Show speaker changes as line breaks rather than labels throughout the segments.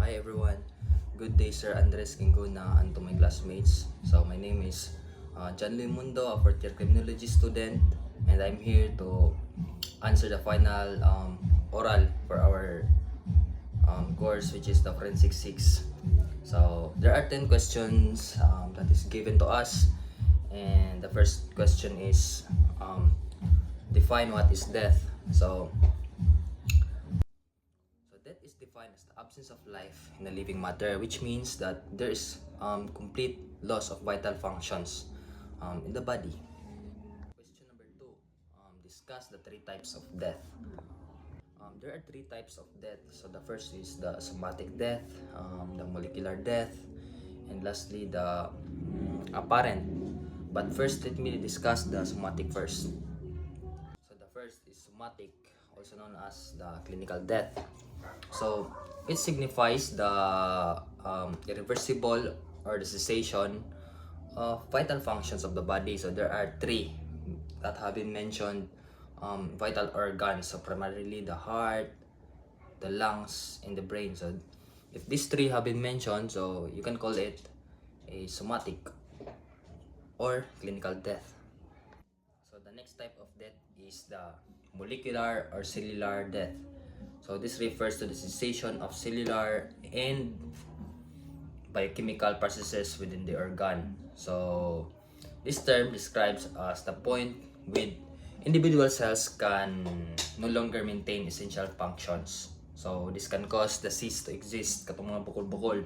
Hi everyone. Good day, Sir Andres Kinguna, and to my classmates. So my name is John Mundo, a fourth year criminology student, and I'm here to answer the final oral for our course, which is the Forensic 6. So there are 10 questions that is given to us, and the first question is define what is death. So death is defined as the absence of life in a living matter, which means that there is complete loss of vital functions in the body. Question number two, discuss the three types of death. There are three types of death. So the first is the somatic death, the molecular death, and lastly the apparent. But first, let me discuss the somatic first. So the first is somatic, also known as the clinical death. So it signifies the irreversible or the cessation of vital functions of the body. So there are three that have been mentioned, vital organs. So primarily the heart, the lungs, and the brain. So if these three have been mentioned, so you can call it a somatic or clinical death. So the next type of death is the molecular or cellular death. So this refers to the cessation of cellular and biochemical processes within the organ. So this term describes as the point with individual cells can no longer maintain essential functions. So this can cause the cyst to exist, katong mga bukol-bukol.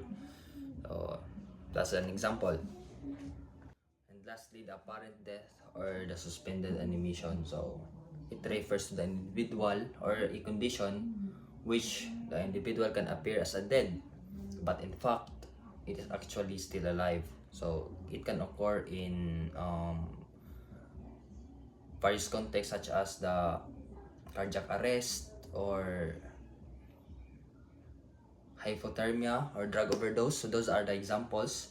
So that's an example. And lastly, the apparent death or the suspended animation. So it refers to the individual or a condition which the individual can appear as a dead, but in fact, it is actually still alive. So it can occur in various contexts such as the cardiac arrest or hypothermia or drug overdose. So those are the examples.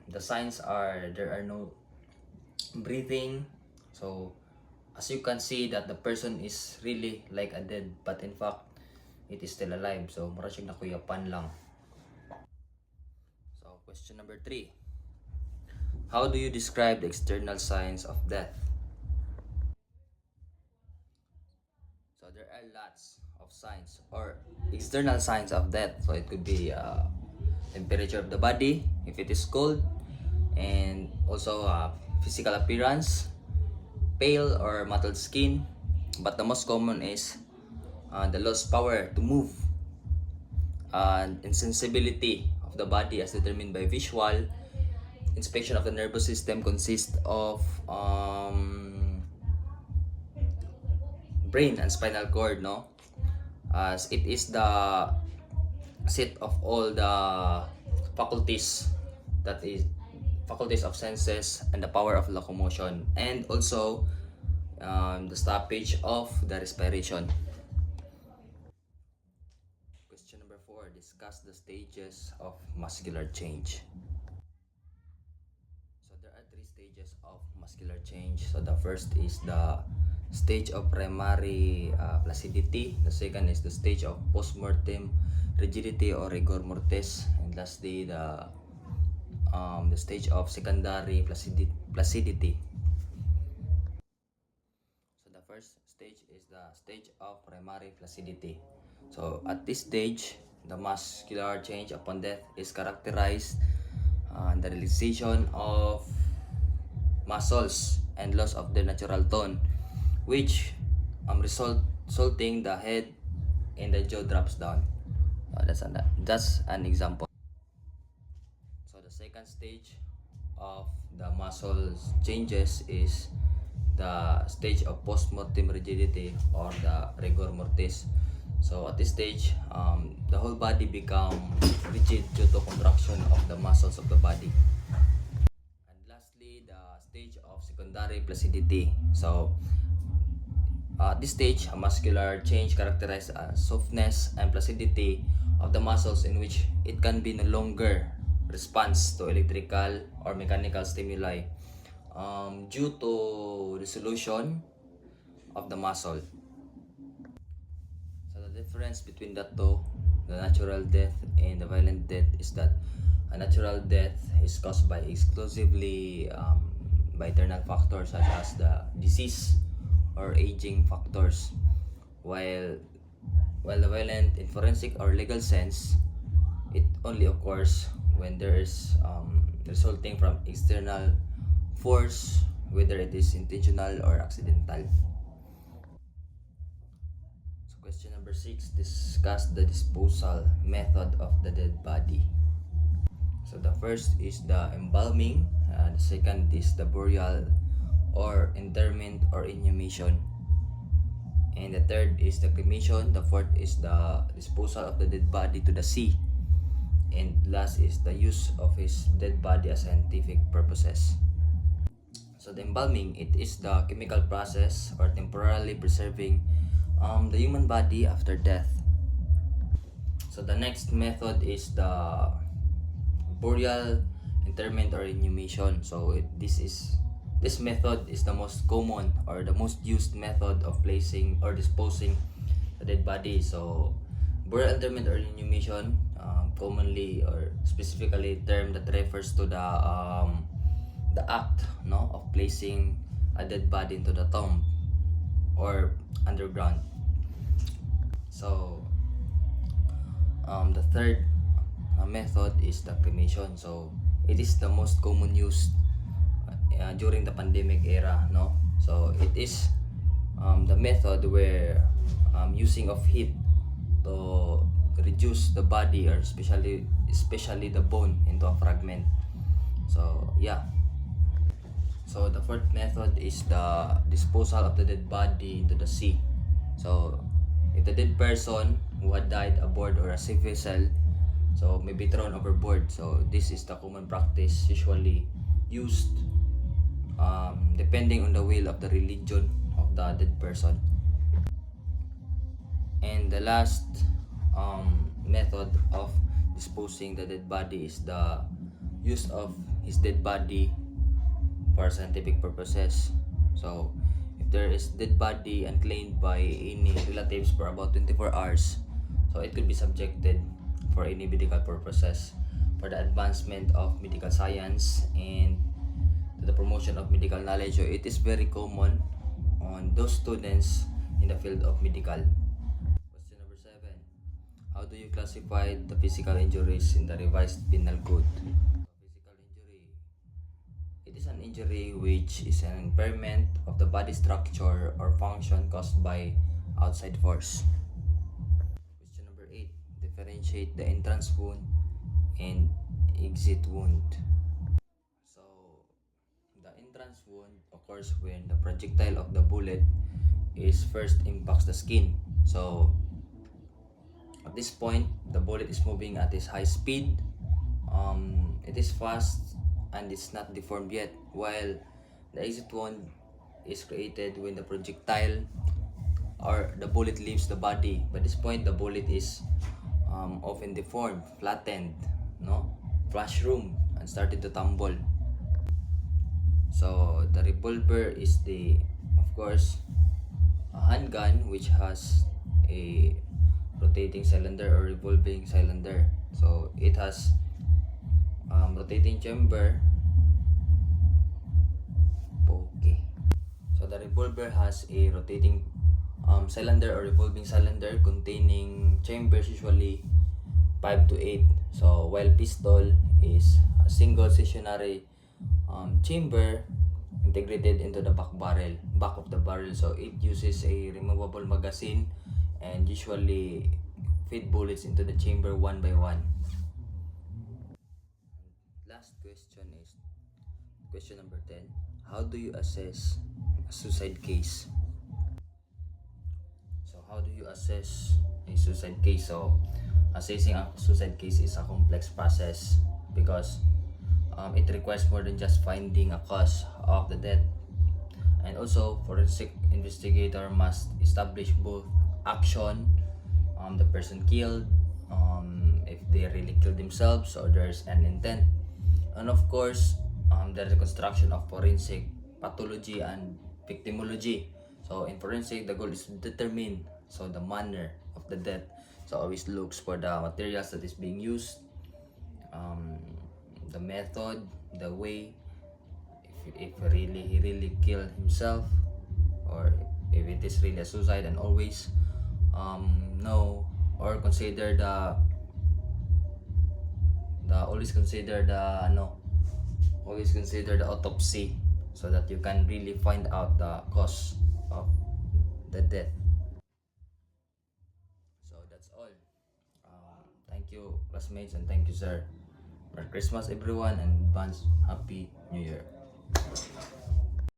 The signs are there are no breathing. So as you can see that the person is really like a dead, but in fact it is still alive. So mura siyang nakuyapan lang. So question number 3. How do you describe the external signs of death? So there are lots of signs or external signs of death. So it could be temperature of the body if it is cold, and also physical appearance, pale or mottled skin. But the most common is the lost power to move and insensibility of the body as determined by visual inspection of the nervous system consists of brain and spinal cord, no, as it is the seat of all the faculties, that is faculties of senses and the power of locomotion, and also the stoppage of the respiration. Question number 4. Discuss the stages of muscular change. So there are three stages of muscular change. So the first is the stage of primary placidity. The second is the stage of postmortem rigidity or rigor mortis, and lastly the stage of secondary placidity. So the first stage is the stage of primary placidity. So at this stage, the muscular change upon death is characterized the realization of muscles and loss of their natural tone, which resulting the head and the jaw drops down. That's an example. So the second stage of the muscles changes is the stage of postmortem rigidity or the rigor mortis. So at this stage, the whole body become rigid due to contraction of the muscles of the body. And lastly, the stage of secondary placidity. So at this stage, a muscular change characterized as softness and placidity of the muscles in which it can be no longer response to electrical or mechanical stimuli due to dissolution of the muscle. So the difference between the the natural death and the violent death is that a natural death is caused by exclusively by internal factors such as the disease or aging factors, while the violent in forensic or legal sense, it only occurs when there is resulting from external force, whether it is intentional or accidental. So question number 6, discuss the disposal method of the dead body. So the first is the embalming, the second is the burial or interment or inhumation, and the third is the cremation, the fourth is the disposal of the dead body to the sea, and last is the use of his dead body as scientific purposes. So the embalming, it is the chemical process or temporarily preserving the human body after death. So the next method is the burial, interment or inhumation. So this method is the most common or the most used method of placing or disposing the dead body. So burial, interment or inhumation, commonly or specifically term that refers to the act of placing a dead body into the tomb or underground. So the third method is the cremation. So it is the most common used during the pandemic era, so it is the method where using of heat to reduce the body or especially the bone into a fragment. So yeah, so the fourth method is the disposal of the dead body into the sea. So if the dead person who had died aboard or a sea vessel, so may be thrown overboard. So this is the common practice usually used depending on the will of the religion of the dead person. And the last method of disposing the dead body is the use of his dead body for scientific purposes. So if there is dead body unclaimed by any relatives for about 24 hours, so it could be subjected for any medical purposes, for the advancement of medical science and to the promotion of medical knowledge. So it is very common on those students in the field of medical. Question number 7, how do you classify the physical injuries in the revised penal code? Physical injury, it is an injury which is an impairment of the body structure or function caused by outside force. Question number 8, differentiate the entrance wound and exit wound. So the entrance wound occurs when the projectile of the bullet is first impacts the skin. So at this point, the bullet is moving at its high speed. It is fast and it's not deformed yet, while the exit wound is created when the projectile or the bullet leaves the body. By this point, the bullet is often deformed, flattened, mushroom, and started to tumble. So the revolver is of course, a handgun which has a rotating cylinder or revolving cylinder. So it has rotating chamber. Okay. So the revolver has a rotating cylinder or revolving cylinder containing chambers, usually 5 to 8. So while pistol is a single stationary chamber integrated into the back of the barrel. So it uses a removable magazine and usually feed bullets into the chamber one by one. Last question is question number 10. How do you assess a suicide case? So how do you assess a suicide case? So assessing a suicide case is a complex process because it requires more than just finding a cause of the death, and also forensic investigator must establish both action, the person killed, if they really killed themselves or there's an intent, and of course the reconstruction of forensic pathology and victimology. So in forensic, the goal is to determine the manner of the death. So always looks for the materials that is being used, the method, the way, if really he really killed himself, or if it is really a suicide, and always know or consider the always consider the always consider the autopsy, so that you can really find out the cause of the death. So that's all. Thank you, classmates, and thank you, sir. Merry Christmas, everyone, and advance Happy New Year.